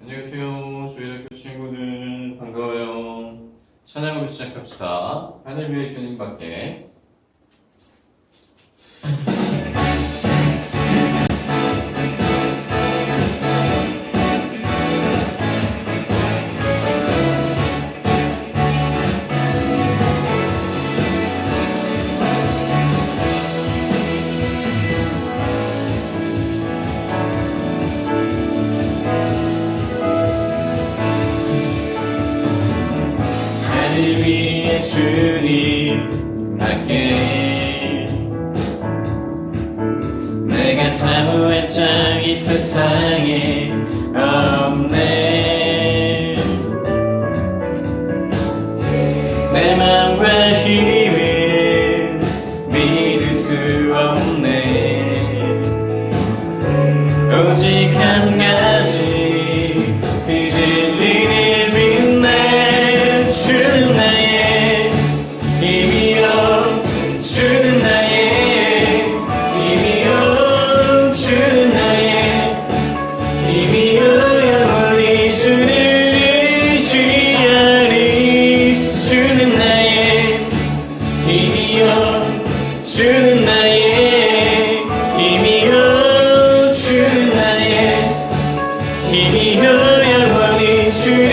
안녕하세요. 조이학교 친구들 반가워요. 찬양으로 시작합시다. 하늘 위에 주님밖에. 하늘 위에 주님 밖에 내가 사모할 적 이 세상에 없네. 내 맘과 힘은 믿을 수 없네. 오직 한 가지 그 진리를 믿네. 주는 나의 힘이요, 주는 나의 힘이요, 주는 나의 힘이요, 영원히 주를 의지하리. 주는 나의 힘이요, 주는 나의 힘이요, 주는 나의 힘이요, 영원히 주를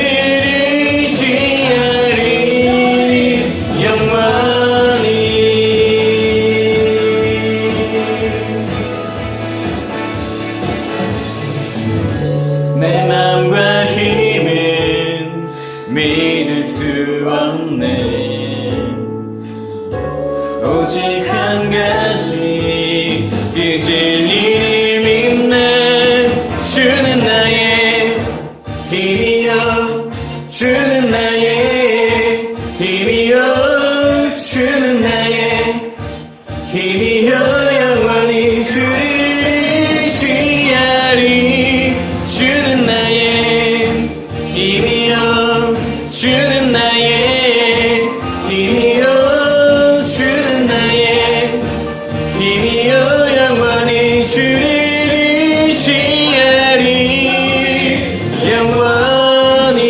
내 맘과 힘은 믿을 수 없네. 오직 한 가지 그 진리를 믿네. 주는 나의 힘이요, 주는 나의 힘이요, 주는 나의 힘이요, 영원히 주를 의지하리. 주는 나의 힘이요, 주는 나의 힘이요, 주는 나의 힘이요, 영원히 주를 의지하리. 영원히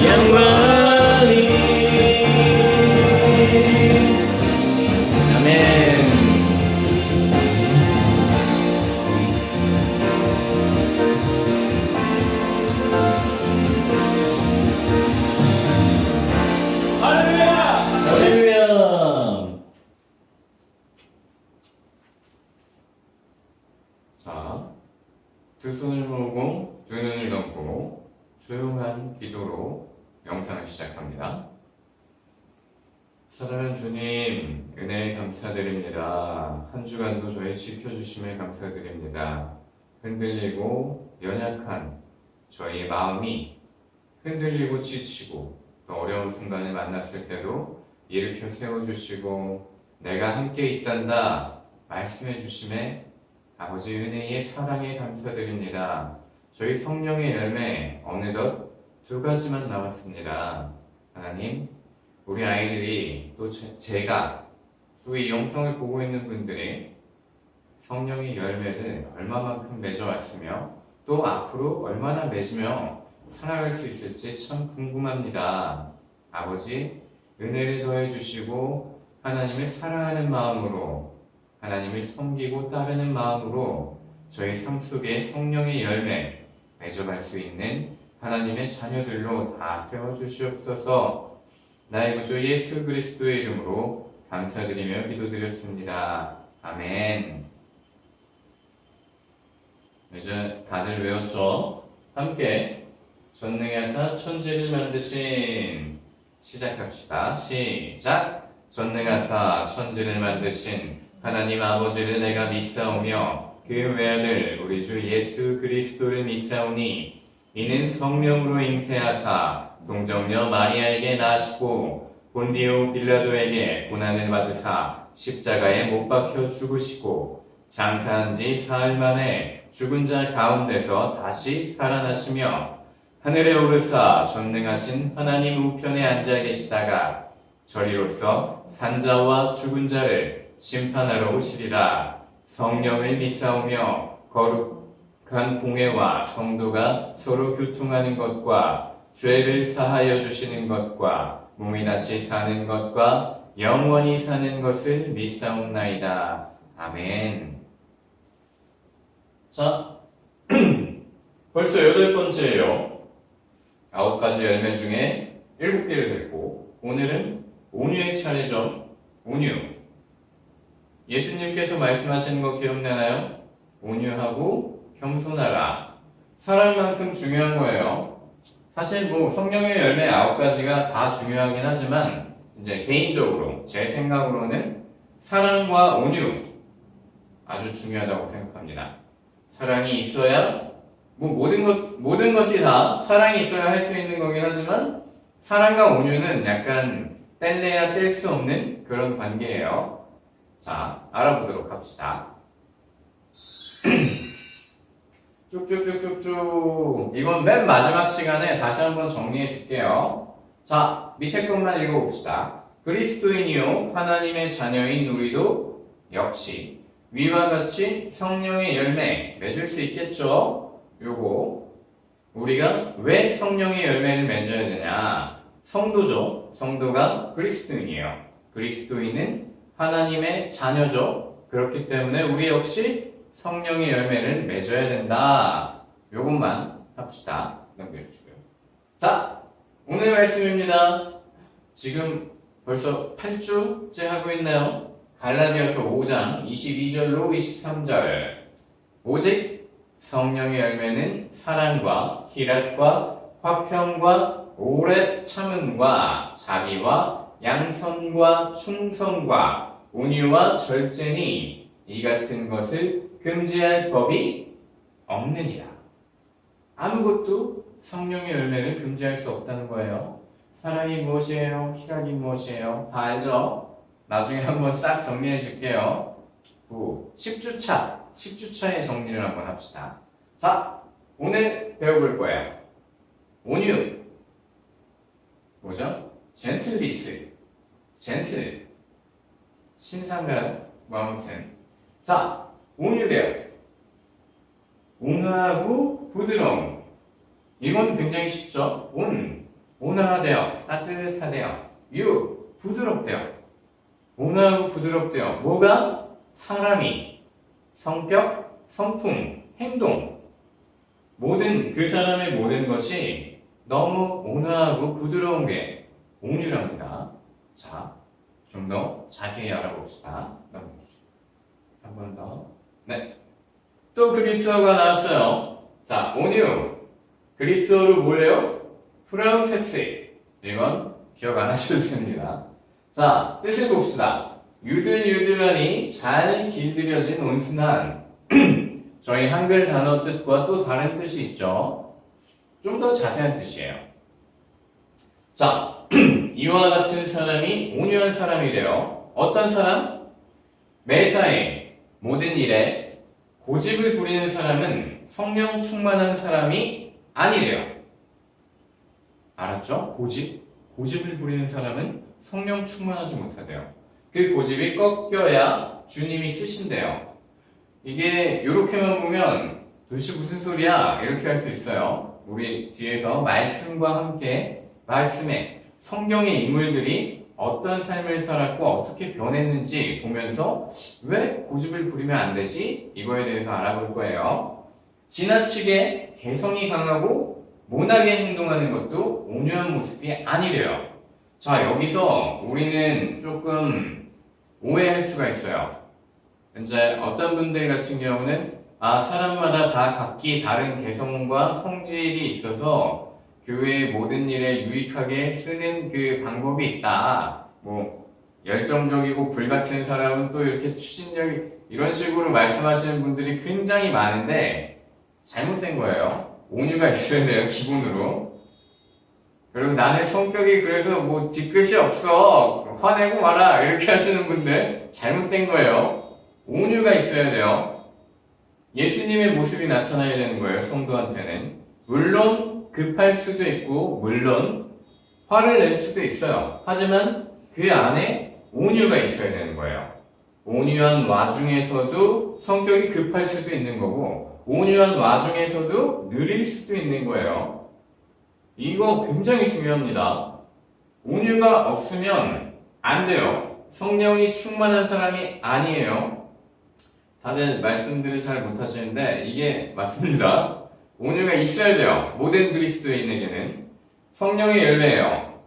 영원히. 아멘. 할렐루야! 자, 두 손을 모으고 두 눈을 감고 조용한 기도로 영상을 시작합니다. 사랑하는 주님, 은혜에 감사드립니다. 한 주간도 저희 지켜주심에 감사드립니다. 흔들리고 연약한 저희의 마음이 흔들리고 지치고 또 어려운 순간을 만났을 때도 일으켜 세워주시고 내가 함께 있단다 말씀해 주심에 아버지 은혜의 사랑에 감사드립니다. 저희 성령의 열매 어느덧 2가지만 남았습니다. 하나님, 우리 아이들이 또 제가 또 이 영상을 보고 있는 분들이 성령의 열매를 얼마만큼 맺어왔으며 또 앞으로 얼마나 맺으며 살아갈 수 있을지 참 궁금합니다. 아버지, 은혜를 더해주시고 하나님을 사랑하는 마음으로 하나님을 섬기고 따르는 마음으로 저희 삶 속에 성령의 열매 맺어갈 수 있는 하나님의 자녀들로 다 세워주시옵소서. 나의 구주 예수 그리스도의 이름으로 감사드리며 기도드렸습니다. 아멘. 이제 다들 외웠죠? 함께 전능하사 천지를 만드신 시작합시다. 시작! 전능하사 천지를 만드신 하나님 아버지를 내가 믿사오며 그 외아들 우리 주 예수 그리스도를 믿사오니 이는 성령으로 잉태하사 동정녀 마리아에게 나시고 본디오 빌라도에게 고난을 받으사 십자가에 못 박혀 죽으시고 장사한 지 사흘 만에 죽은 자 가운데서 다시 살아나시며 하늘에 오르사 전능하신 하나님 우편에 앉아 계시다가 저리로서 산자와 죽은 자를 심판하러 오시리라. 성령을 믿사오며 거룩한 공회와 성도가 서로 교통하는 것과 죄를 사하여 주시는 것과 몸이 다시 사는 것과 영원히 사는 것을 믿사옵나이다. 아멘. 자, 벌써 8번째예요. 9가지 열매 중에 7개를 했고 오늘은 온유의 차례죠. 온유. 예수님께서 말씀하시는 거 기억나나요? 온유하고 겸손하라. 사랑만큼 중요한 거예요. 사실 성령의 열매 9가지가 다 중요하긴 하지만 이제 개인적으로 제 생각으로는 사랑과 온유 아주 중요하다고 생각합니다. 사랑이 있어야 모든 것이 다 사랑이 있어야 할 수 있는 거긴 하지만 사랑과 온유는 약간 뗄래야 뗄 수 없는 그런 관계예요. 자, 알아보도록 합시다. 쭉쭉쭉쭉쭉. 이건 맨 마지막 시간에 다시 한번 정리해 줄게요. 자, 밑에 것만 읽어봅시다. 그리스도인이요 하나님의 자녀인 우리도 역시 위와 같이 성령의 열매 맺을 수 있겠죠? 요거 우리가 왜 성령의 열매를 맺어야 되냐? 성도죠. 성도가 그리스도인이에요. 그리스도인은 하나님의 자녀죠. 그렇기 때문에 우리 역시 성령의 열매를 맺어야 된다. 요것만 합시다. 넘겨주시고요. 자, 오늘 말씀입니다. 지금 벌써 8주째 하고 있나요? 갈라디아서 5장 22절로 23절. 오직 성령의 열매는 사랑과 희락과 화평과 오래 참음과 자비와 양선과 충성과 온유와 절제니 이 같은 것을 금지할 법이 없느니라. 아무것도 성령의 열매를 금지할 수 없다는 거예요. 사랑이 무엇이에요? 희락이 무엇이에요? 다 알죠? 나중에 한번 싹 정리해 줄게요. 10주차의 정리를 한번 합시다. 자, 오늘 배워볼 거예요. 온유. 뭐죠? 젠틀리스. 젠틀. 신상한, 아무튼. 자, 온유돼요. 온화하고 부드러움. 이건 굉장히 쉽죠? 온화하대요. 따뜻하대요. 부드럽대요. 온화하고 부드럽대요. 뭐가? 사람이, 성격, 성품, 행동. 그 사람의 모든 것이 너무 온화하고 부드러운 게 온유랍니다. 자, 좀 더 자세히 알아봅시다. 한 번 더. 네. 또 그리스어가 나왔어요. 자, 온유. 그리스어로 뭐예요? 프라우테스. 이건 기억 안 하셔도 됩니다. 자, 뜻을 봅시다. 유들유들하니 잘 길들여진 온순한. 저희 한글 단어 뜻과 또 다른 뜻이 있죠. 좀 더 자세한 뜻이에요. 자, 이와 같은 사람이 온유한 사람이래요. 어떤 사람? 매사에 모든 일에 고집을 부리는 사람은 성령 충만한 사람이 아니래요. 알았죠? 고집을 부리는 사람은 성령 충만하지 못하대요. 그 고집이 꺾여야 주님이 쓰신대요. 이게 요렇게만 보면 도대체 무슨 소리야? 이렇게 할 수 있어요. 우리 뒤에서 말씀과 함께 말씀에 성경의 인물들이 어떤 삶을 살았고 어떻게 변했는지 보면서 왜 고집을 부리면 안 되지? 이거에 대해서 알아볼 거예요. 지나치게 개성이 강하고 모나게 행동하는 것도 온유한 모습이 아니래요. 자, 여기서 우리는 조금 오해할 수가 있어요. 이제 어떤 분들 같은 경우는 사람마다 다 각기 다른 개성과 성질이 있어서 교회의 모든 일에 유익하게 쓰는 그 방법이 있다. 열정적이고 불같은 사람은 또 이렇게 추진력이 이런 식으로 말씀하시는 분들이 굉장히 많은데 잘못된 거예요. 온유가 있어야 돼요, 기본으로. 그리고 나는 성격이 그래서 뒤끝이 없어. 화내고 말아. 이렇게 하시는 분들 잘못된 거예요. 온유가 있어야 돼요. 예수님의 모습이 나타나야 되는 거예요, 성도한테는. 물론 급할 수도 있고 물론 화를 낼 수도 있어요. 하지만 그 안에 온유가 있어야 되는 거예요. 온유한 와중에서도 성격이 급할 수도 있는 거고, 온유한 와중에서도 느릴 수도 있는 거예요. 이거 굉장히 중요합니다. 온유가 없으면 안 돼요. 성령이 충만한 사람이 아니에요. 다들 말씀들을 잘 못하시는데 이게 맞습니다. 온유가 있어야 돼요. 모든 그리스도인에게는. 성령의 열매예요.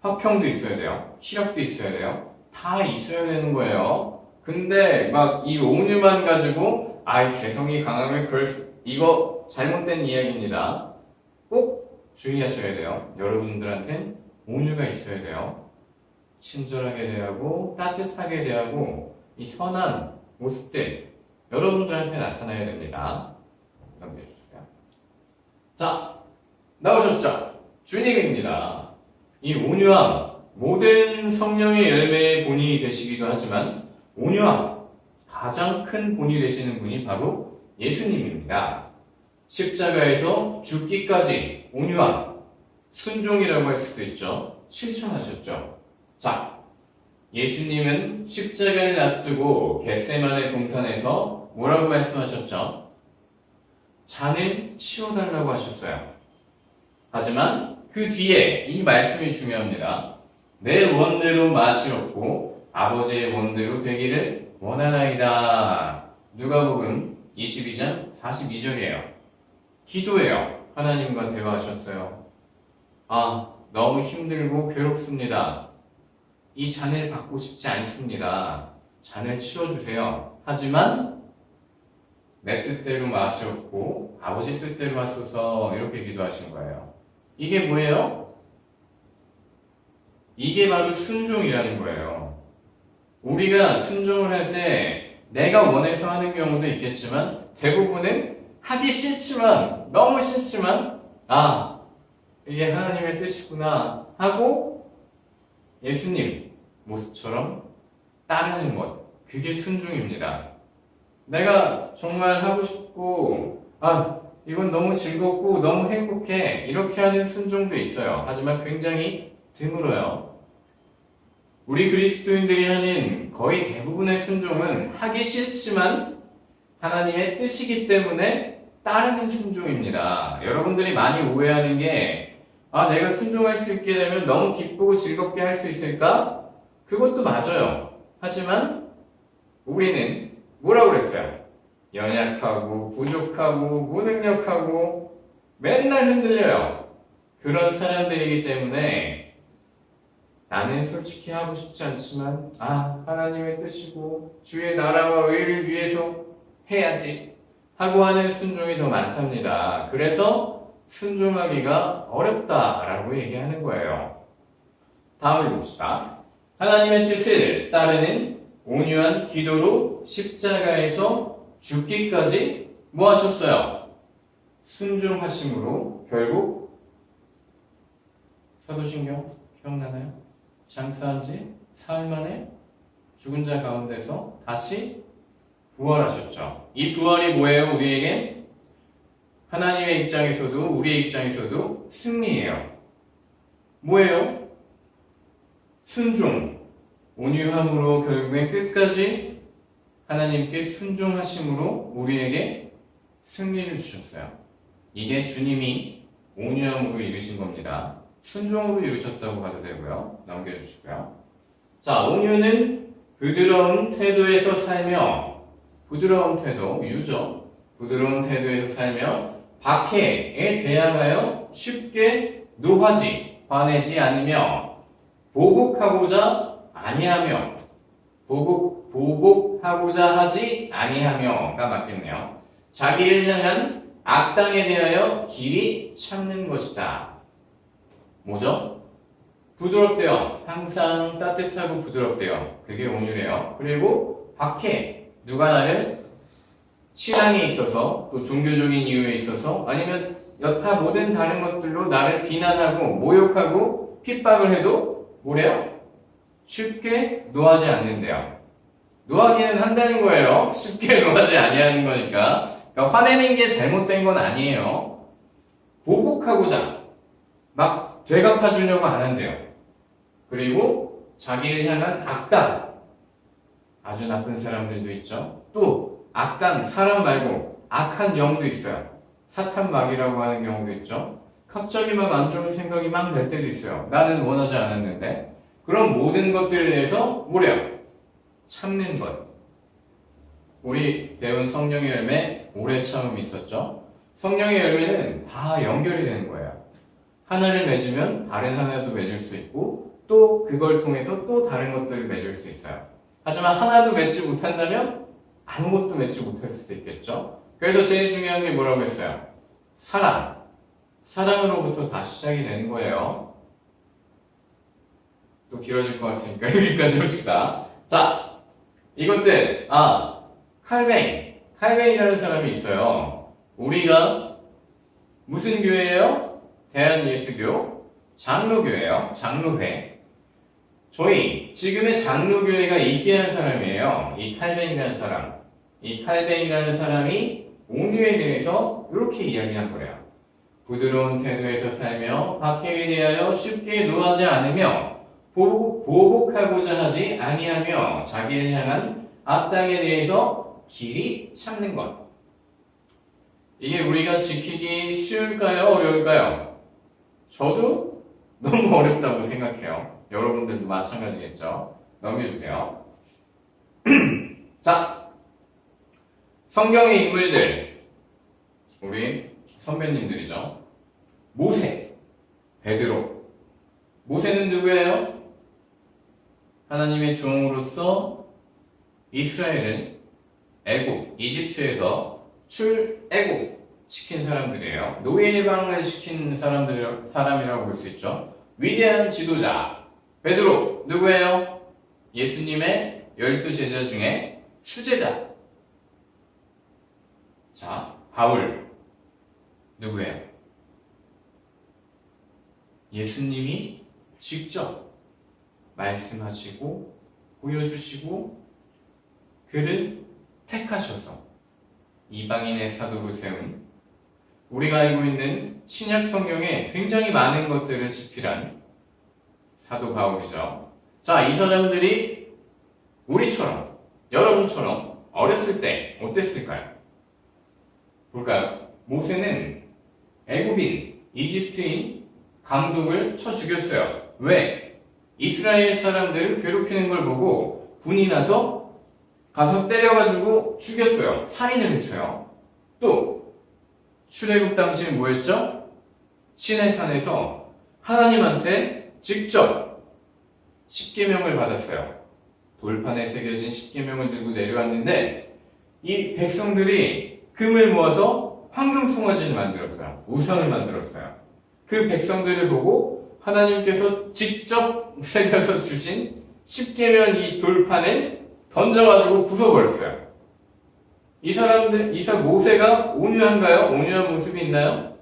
화평도 있어야 돼요. 희락도 있어야 돼요. 다 있어야 되는 거예요. 근데 막 이 온유만 가지고 이 개성이 강하면 이거 잘못된 이야기입니다. 꼭 주의하셔야 돼요. 여러분들한텐 온유가 있어야 돼요. 친절하게 대하고 따뜻하게 대하고 이 선한 모습들 여러분들한테 나타나야 됩니다. 넘겨주세요. 자, 나오셨죠? 주님입니다. 이 온유함, 모든 성령의 열매의 본이 되시기도 하지만 온유함, 가장 큰 본이 되시는 분이 바로 예수님입니다. 십자가에서 죽기까지 온유함, 순종이라고 할 수도 있죠. 실천하셨죠. 자, 예수님은 십자가를 놔두고 겟세마네 동산에서 뭐라고 말씀하셨죠? 잔을 치워달라고 하셨어요. 하지만 그 뒤에 이 말씀이 중요합니다. 내 원대로 마시옵고 아버지의 원대로 되기를 원하나이다. 누가복음 22장 42절이에요. 기도해요. 하나님과 대화하셨어요. 너무 힘들고 괴롭습니다. 이 잔을 받고 싶지 않습니다. 잔을 치워주세요. 하지만 내 뜻대로 마시옵고 아버지 뜻대로 하소서 이렇게 기도하신 거예요. 이게 뭐예요? 이게 바로 순종이라는 거예요. 우리가 순종을 할 때 내가 원해서 하는 경우도 있겠지만 대부분은 하기 싫지만 너무 싫지만 이게 하나님의 뜻이구나 하고 예수님 모습처럼 따르는 것, 그게 순종입니다. 내가 정말 하고 싶고 이건 너무 즐겁고 너무 행복해 이렇게 하는 순종도 있어요. 하지만 굉장히 드물어요. 우리 그리스도인들이 하는 거의 대부분의 순종은 하기 싫지만 하나님의 뜻이기 때문에 따르는 순종입니다. 여러분들이 많이 오해하는 게 내가 순종할 수 있게 되면 너무 기쁘고 즐겁게 할 수 있을까? 그것도 맞아요. 하지만 우리는 뭐라고 그랬어요? 연약하고 부족하고 무능력하고 맨날 흔들려요. 그런 사람들이기 때문에 나는 솔직히 하고 싶지 않지만 하나님의 뜻이고 주의 나라와 의를 위해서 해야지 하고 하는 순종이 더 많답니다. 그래서 순종하기가 어렵다라고 얘기하는 거예요. 다음을 봅시다. 하나님의 뜻을 따르는 온유한 기도로 십자가에서 죽기까지 뭐 하셨어요? 순종하심으로 결국 사도신경 기억나나요? 장사한 지 사흘 만에 죽은 자 가운데서 다시 부활하셨죠. 이 부활이 뭐예요? 우리에겐 하나님의 입장에서도 우리의 입장에서도 승리예요. 뭐예요? 순종, 온유함으로 결국엔 끝까지 하나님께 순종하심으로 우리에게 승리를 주셨어요. 이게 주님이 온유함으로 이루신 겁니다. 순종으로 이루셨다고 봐도 되고요. 넘겨주시고요. 자, 온유는 부드러운 태도에서 살며, 부드러운 태도, 유죠. 부드러운 태도에서 살며 박해에 대항하여 쉽게 노하지, 화내지 않으며 보복하고자 아니하며 보복하고자 하지 아니하며가 맞겠네요. 자기를 향한 악당에 대하여 길이 참는 것이다. 뭐죠? 부드럽대요. 항상 따뜻하고 부드럽대요. 그게 온유래요. 그리고 박해. 누가 나를 신앙에 있어서 또 종교적인 이유에 있어서 아니면 여타 모든 다른 것들로 나를 비난하고 모욕하고 핍박을 해도 뭐래요? 쉽게 노하지 않는데요. 노하기는 한다는 거예요. 쉽게 노하지 아니하는 거니까. 그러니까 화내는 게 잘못된 건 아니에요. 보복하고자 막 되갚아주려고 안 한대요. 그리고 자기를 향한 악당, 아주 나쁜 사람들도 있죠. 또 악당, 사람 말고 악한 영도 있어요. 사탄마귀라고 하는 경우도 있죠. 갑자기 막 안 좋은 생각이 막 날 때도 있어요. 나는 원하지 않았는데. 그런 모든 것들에 대해서 뭐래요? 참는 것. 우리 배운 성령의 열매 오래 참음이 있었죠. 성령의 열매는 다 연결이 되는 거예요. 하나를 맺으면 다른 하나도 맺을 수 있고 또 그걸 통해서 또 다른 것들을 맺을 수 있어요. 하지만 하나도 맺지 못한다면 아무것도 맺지 못할 수도 있겠죠. 그래서 제일 중요한 게 뭐라고 했어요? 사랑. 사랑으로부터 다 시작이 되는 거예요. 또 길어질 것 같으니까 여기까지 합시다. 자, 이것들, 칼뱅이라는 사람이 있어요. 우리가 무슨 교회예요? 대한예수교 장로교회예요. 장로회. 저희 지금의 장로교회가 있게 한 사람이에요. 이 칼뱅이라는 사람. 이 칼뱅이라는 사람이 온유에 대해서 이렇게 이야기한 거예요. 부드러운 태도에서 살며 박해에 대하여 쉽게 노하지 않으며 보복하고자 하지 아니하며 자기를 향한 악당에 대해서 길이 참는 것. 이게 우리가 지키기 쉬울까요? 어려울까요? 저도 너무 어렵다고 생각해요. 여러분들도 마찬가지겠죠? 넘겨주세요. 자, 성경의 인물들, 우리 선배님들이죠. 모세, 베드로. 모세는 누구예요? 하나님의 종으로서 이스라엘은 애국, 이집트에서 출애국 시킨 사람들이에요. 노예 해방을 시킨 사람이라고 볼 수 있죠. 위대한 지도자 베드로 누구예요? 예수님의 12제자 중에 수제자. 자, 바울 누구예요? 예수님이 직접 말씀하시고 보여주시고 그를 택하셔서 이방인의 사도로 세운, 우리가 알고 있는 신약 성경에 굉장히 많은 것들을 집필한 사도 바울이죠. 자, 이 사람들이 우리처럼, 여러분처럼 어렸을 때 어땠을까요? 볼까요? 모세는 애굽인, 이집트인 감독을 쳐 죽였어요. 왜? 이스라엘 사람들을 괴롭히는 걸 보고 분이 나서 가서 때려가지고 죽였어요. 살인을 했어요. 또 출애굽 당시에 뭐였죠? 시내산에서 하나님한테 직접 십계명을 받았어요. 돌판에 새겨진 십계명을 들고 내려왔는데 이 백성들이 금을 모아서 황금 송아지를 만들었어요. 우상을 만들었어요. 그 백성들을 보고 하나님께서 직접 새겨서 주신 십계명 이 돌판에 던져가지고 부숴버렸어요. 이 사람들, 모세가 온유한가요? 온유한 모습이 있나요?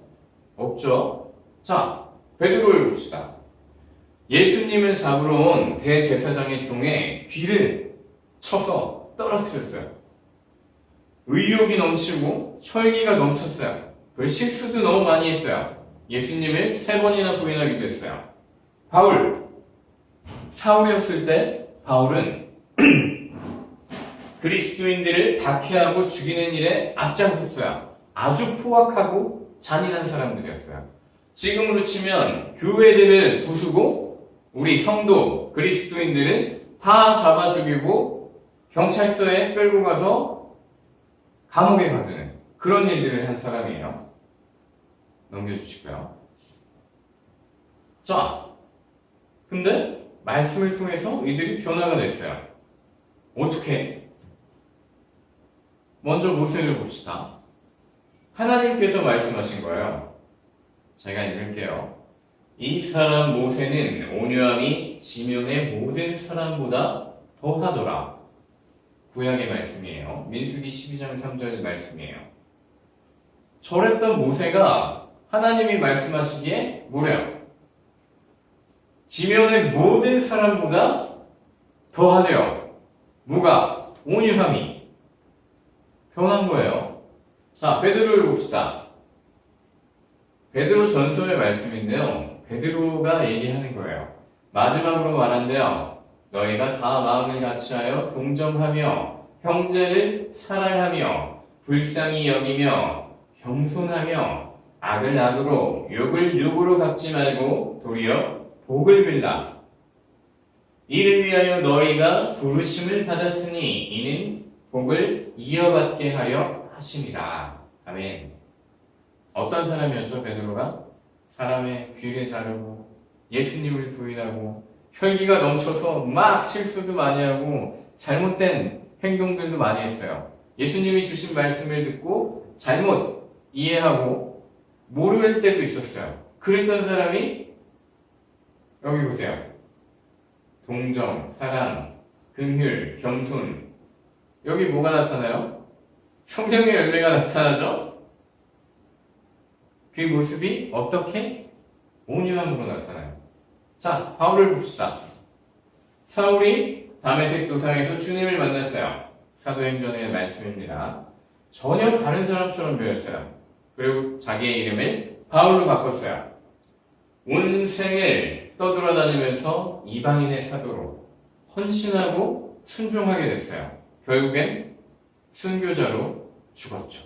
없죠. 자, 베드로를 봅시다. 예수님을 잡으러 온 대제사장의 종의 귀를 쳐서 떨어뜨렸어요. 의욕이 넘치고 혈기가 넘쳤어요. 그 실수도 너무 많이 했어요. 예수님을 3번이나 부인하기도 했어요. 바울, 사울이었을 때 바울은 그리스도인들을 박해하고 죽이는 일에 앞장섰어요. 아주 포악하고 잔인한 사람들이었어요. 지금으로 치면 교회들을 부수고 우리 성도 그리스도인들을 다 잡아 죽이고 경찰서에 끌고 가서 감옥에 가두는 그런 일들을 한 사람이에요. 넘겨주시고요. 자, 근데 말씀을 통해서 이들이 변화가 됐어요. 어떻게? 먼저 모세를 봅시다. 하나님께서 말씀하신 거예요. 제가 읽을게요. 이 사람 모세는 온유함이 지면의 모든 사람보다 더하더라. 구약의 말씀이에요. 민수기 12장 3절 말씀이에요. 저랬던 모세가 하나님이 말씀하시기에 뭐래요? 지면의 모든 사람보다 더하대요. 뭐가? 온유함이. 변한 거예요. 자, 베드로를 봅시다. 베드로 전서의 말씀인데요. 베드로가 얘기하는 거예요. 마지막으로 말한대요. 너희가 다 마음을 같이하여 동정하며 형제를 사랑하며 불쌍히 여기며 겸손하며 악을 악으로 욕을 욕으로 갚지 말고 도리어 복을 빌라. 이를 위하여 너희가 부르심을 받았으니 이는 복을 이어받게 하려 하심이라. 아멘. 어떤 사람이었죠, 베드로가? 사람의 귀를 자르고 예수님을 부인하고 혈기가 넘쳐서 막 실수도 많이 하고 잘못된 행동들도 많이 했어요. 예수님이 주신 말씀을 듣고 잘못 이해하고 모를 때도 있었어요. 그랬던 사람이 여기 보세요. 동정, 사랑, 긍휼, 겸손. 여기 뭐가 나타나요? 성령의 열매가 나타나죠? 그 모습이 어떻게? 온유함으로 나타나요. 자, 바울을 봅시다. 사울이 다메섹 도상에서 주님을 만났어요. 사도행전의 말씀입니다. 전혀 다른 사람처럼 보였어요. 그리고 자기의 이름을 바울로 바꿨어요. 온 생을 떠돌아다니면서 이방인의 사도로 헌신하고 순종하게 됐어요. 결국엔 순교자로 죽었죠.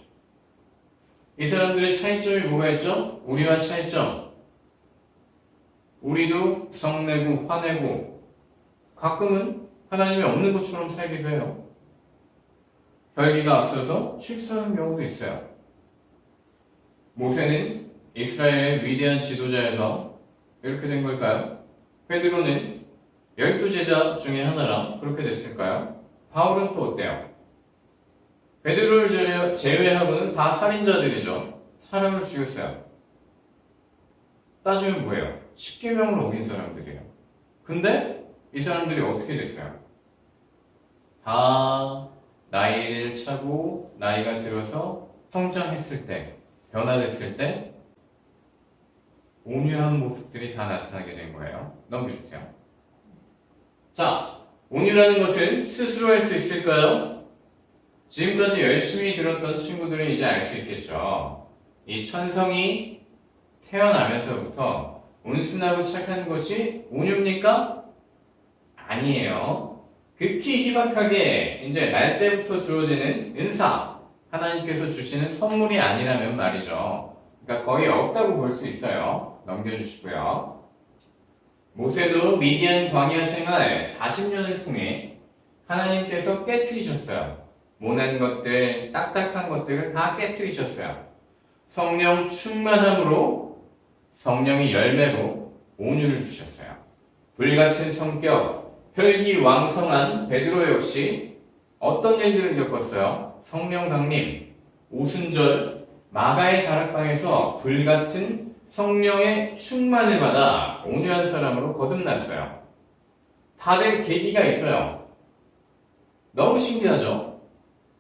이 사람들의 차이점이 뭐가 있죠? 우리와 차이점. 우리도 성내고 화내고 가끔은 하나님이 없는 것처럼 살기도 해요. 혈기가 앞서서 실수하는 경우도 있어요. 모세는 이스라엘의 위대한 지도자에서 이렇게 된 걸까요? 베드로는 12제자 중에 하나라 그렇게 됐을까요? 바울은 또 어때요? 베드로를 제외하고는 다 살인자들이죠. 사람을 죽였어요. 따지면 뭐예요? 십계명을 어긴 사람들이에요. 근데 이 사람들이 어떻게 됐어요? 다 나이를 차고 나이가 들어서 성장했을 때, 변화됐을 때 온유한 모습들이 다 나타나게 된 거예요. 넘겨주세요. 자, 온유라는 것을 스스로 할 수 있을까요? 지금까지 열심히 들었던 친구들은 이제 알 수 있겠죠. 이 천성이 태어나면서부터 온순하고 착한 것이 온유입니까? 아니에요. 극히 희박하게 이제 날 때부터 주어지는 은사, 하나님께서 주시는 선물이 아니라면 말이죠. 그러니까 거의 없다고 볼 수 있어요. 넘겨주시고요. 모세도 미디안 광야 생활 40년을 통해 하나님께서 깨트리셨어요. 모난 것들, 딱딱한 것들을 다 깨트리셨어요. 성령 충만함으로 성령이 열매로 온유를 주셨어요. 불같은 성격, 혈기왕성한 베드로 역시 어떤 일들을 겪었어요? 성령 강림, 오순절, 마가의 다락방에서 불같은 성령의 충만을 받아 온유한 사람으로 거듭났어요. 다들 계기가 있어요. 너무 신기하죠?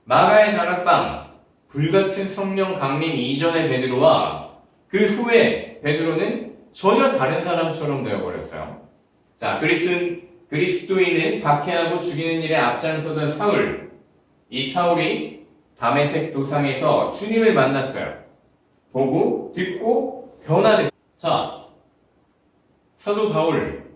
마가의 다락방, 불같은 성령 강림 이전의 베드로와 그 후에 베드로는 전혀 다른 사람처럼 되어버렸어요. 자, 그리스도인을 박해하고 죽이는 일에 앞장서던 사울. 이 사울이 다메섹 도상에서 주님을 만났어요. 보고, 듣고, 변화됐어요. 자, 사도 바울.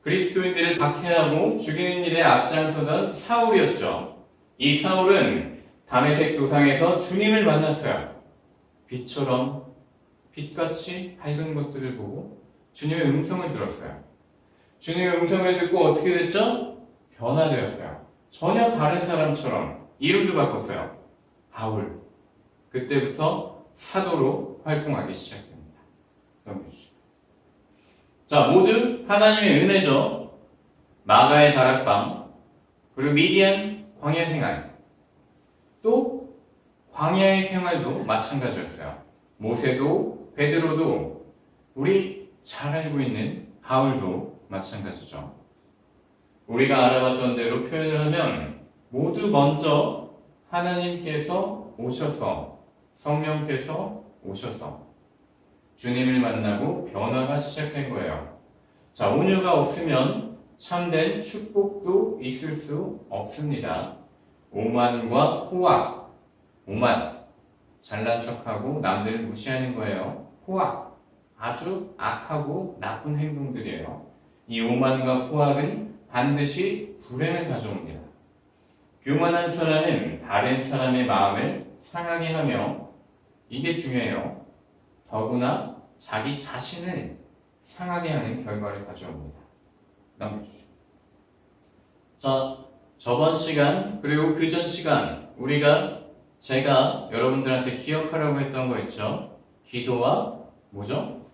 그리스도인들을 박해하고 죽이는 일에 앞장서던 사울이었죠. 이 사울은 다메섹 도상에서 주님을 만났어요. 빛처럼 빛같이 밝은 것들을 보고 주님의 음성을 들었어요. 주님의 음성을 듣고 어떻게 됐죠? 변화되었어요. 전혀 다른 사람처럼 이름도 바꿨어요. 바울. 그때부터 사도로 활동하기 시작됩니다. 넘겨주시고. 자, 모두 하나님의 은혜죠. 마가의 다락방, 그리고 미디안 광야 생활, 또 광야의 생활도 마찬가지였어요. 모세도 베드로도 우리 잘 알고 있는 바울도 마찬가지죠. 우리가 알아봤던 대로 표현을 하면 모두 먼저 하나님께서 오셔서 성령께서 오셔서 주님을 만나고 변화가 시작된 거예요. 자, 온유가 없으면 참된 축복도 있을 수 없습니다. 오만과 호악. 오만, 잘난 척하고 남들을 무시하는 거예요. 호악, 아주 악하고 나쁜 행동들이에요. 이 오만과 호악은 반드시 불행을 가져옵니다. 교만한 사람은 다른 사람의 마음을 상하게 하며, 이게 중요해요. 더구나 자기 자신을 상하게 하는 결과를 가져옵니다. 넘겨주시죠. 자, 저번 시간 그리고 그 전 시간 제가 여러분들한테 기억하라고 했던 거 있죠? 기도와 뭐죠?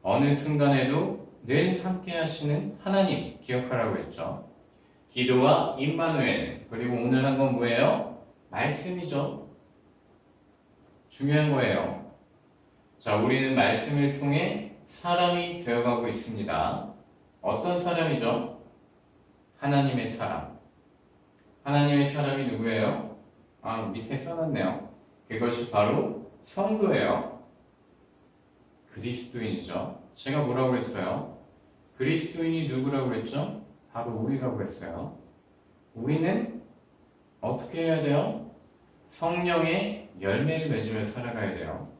어느 순간에도 늘 함께 하시는 하나님 기억하라고 했죠? 기도와 임마누엘, 그리고 오늘 한 건 뭐예요? 말씀이죠. 중요한 거예요. 자, 우리는 말씀을 통해 사람이 되어가고 있습니다. 어떤 사람이죠? 하나님의 사람. 하나님의 사람이 누구예요? 밑에 써놨네요. 그것이 바로 성도예요. 그리스도인이죠. 제가 뭐라고 했어요? 그리스도인이 누구라고 했죠? 바로 우리라고 했어요. 우리는 어떻게 해야 돼요? 성령의 열매를 맺으며 살아가야 돼요.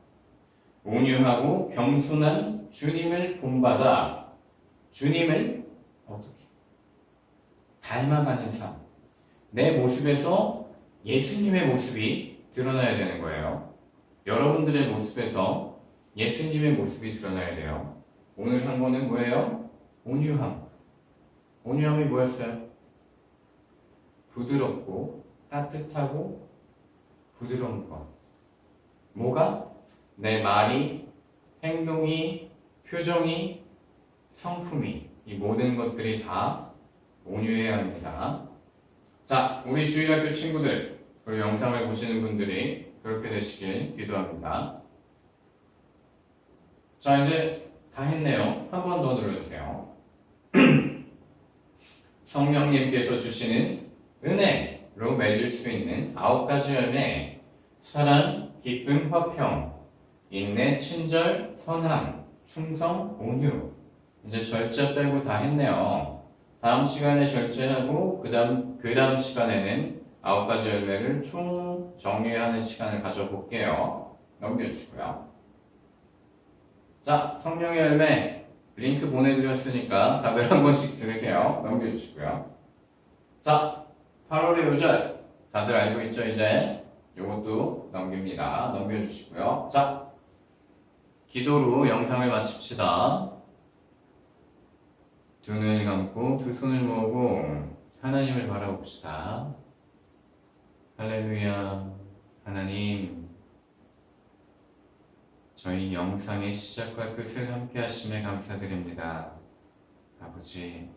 온유하고 겸손한 주님을 본받아 주님을 어떻게 닮아가는 삶. 내 모습에서 예수님의 모습이 드러나야 되는 거예요. 여러분들의 모습에서 예수님의 모습이 드러나야 돼요. 오늘 한 거는 뭐예요? 온유함. 온유함이 뭐였어요? 부드럽고 따뜻하고 부드러운 것. 뭐가? 내 말이, 행동이, 표정이, 성품이, 이 모든 것들이 다 온유해야 합니다. 자, 우리 주일학교 친구들, 그리고 영상을 보시는 분들이 그렇게 되시길 기도합니다. 자, 이제 다 했네요. 한 번 더 눌러주세요. 성령님께서 주시는 은혜로 맺을 수 있는 9가지 열매, 사랑, 기쁨, 화평, 인내, 친절, 선함, 충성, 온유. 이제 절제 빼고 다 했네요. 다음 시간에 절제하고 그 다음 시간에는 9가지 열매를 총 정리하는 시간을 가져볼게요. 넘겨주시고요. 자, 성령의 열매 링크 보내드렸으니까 다들 한 번씩 들으세요. 넘겨주시고요. 자, 8월의 요절 다들 알고 있죠? 이제 요것도 넘깁니다. 넘겨주시고요. 자, 기도로 영상을 마칩시다. 두 눈을 감고 두 손을 모으고 하나님을 바라봅시다. 할렐루야. 하나님, 저희 영상의 시작과 끝을 함께 하심에 감사드립니다. 아버지,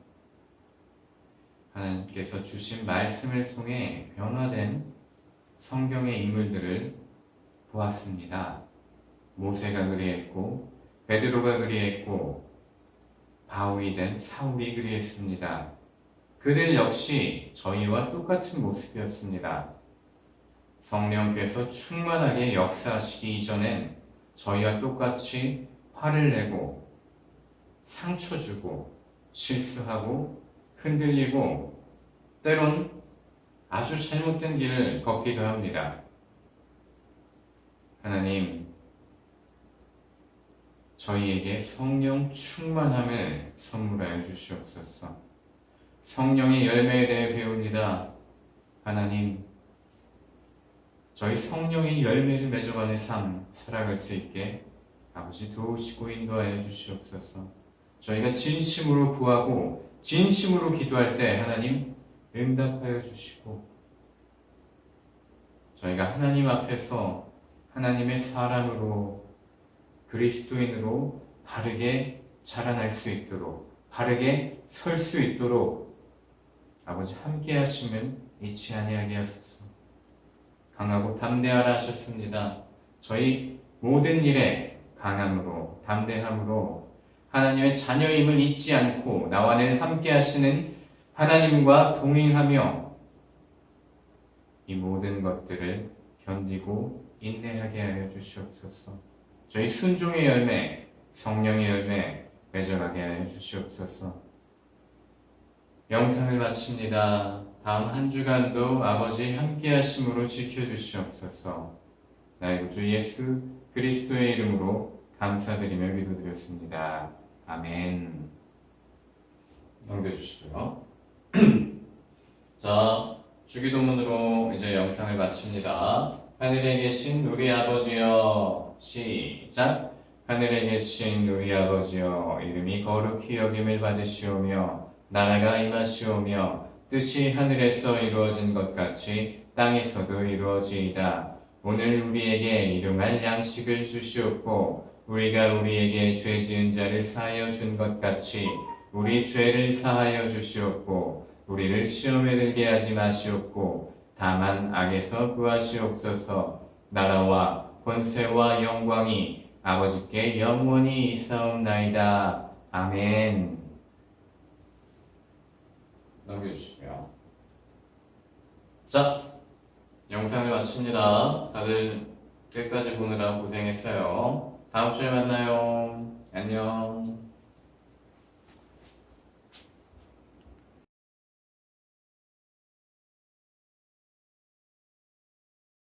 하나님께서 주신 말씀을 통해 변화된 성경의 인물들을 보았습니다. 모세가 그리했고, 베드로가 그리했고, 바울이 된 사울이 그리했습니다. 그들 역시 저희와 똑같은 모습이었습니다. 성령께서 충만하게 역사하시기 이전엔 저희와 똑같이 화를 내고 상처 주고 실수하고 흔들리고 때론 아주 잘못된 길을 걷기도 합니다. 하나님, 저희에게 성령 충만함을 선물하여 주시옵소서. 성령의 열매에 대해 배웁니다. 하나님, 저희 성령의 열매를 맺어가는 삶 살아갈 수 있게 아버지 도우시고 인도하여 주시옵소서. 저희가 진심으로 구하고 진심으로 기도할 때 하나님 응답하여 주시고, 저희가 하나님 앞에서 하나님의 사람으로 그리스도인으로 바르게 자라날 수 있도록, 바르게 설 수 있도록 아버지 함께 하심을 잊지 아니하게 하소서. 강하고 담대하라 하셨습니다. 저희 모든 일에 강함으로 담대함으로 하나님의 자녀임을 잊지 않고 나와는 함께 하시는 하나님과 동행하며 이 모든 것들을 견디고 인내하게 하여 주시옵소서. 저희 순종의 열매, 성령의 열매 맺어가게 하여 주시옵소서. 영상을 마칩니다. 다음 한 주간도 아버지 함께 하심으로 지켜주시옵소서. 나의 구주 예수 그리스도의 이름으로 감사드리며 기도드렸습니다. 아멘. 넘겨주시고요. 자, 주기도문으로 이제 영상을 마칩니다. 하늘에 계신 우리 아버지여, 시작. 하늘에 계신 우리 아버지여, 이름이 거룩히 여김을 받으시오며 나라가 임하시오며 뜻이 하늘에서 이루어진 것 같이 땅에서도 이루어지이다. 오늘 우리에게 일용할 양식을 주시옵고 우리가 우리에게 죄 지은 자를 사하여 준 것 같이 우리 죄를 사하여 주시옵고 우리를 시험에 들게 하지 마시옵고 다만 악에서 구하시옵소서. 나라와 권세와 영광이 아버지께 영원히 있사옵나이다. 아멘. 넘겨주시고요. 자, 영상을 마칩니다. 다들 끝까지 보느라 고생했어요. 다음 주에 만나요. 안녕.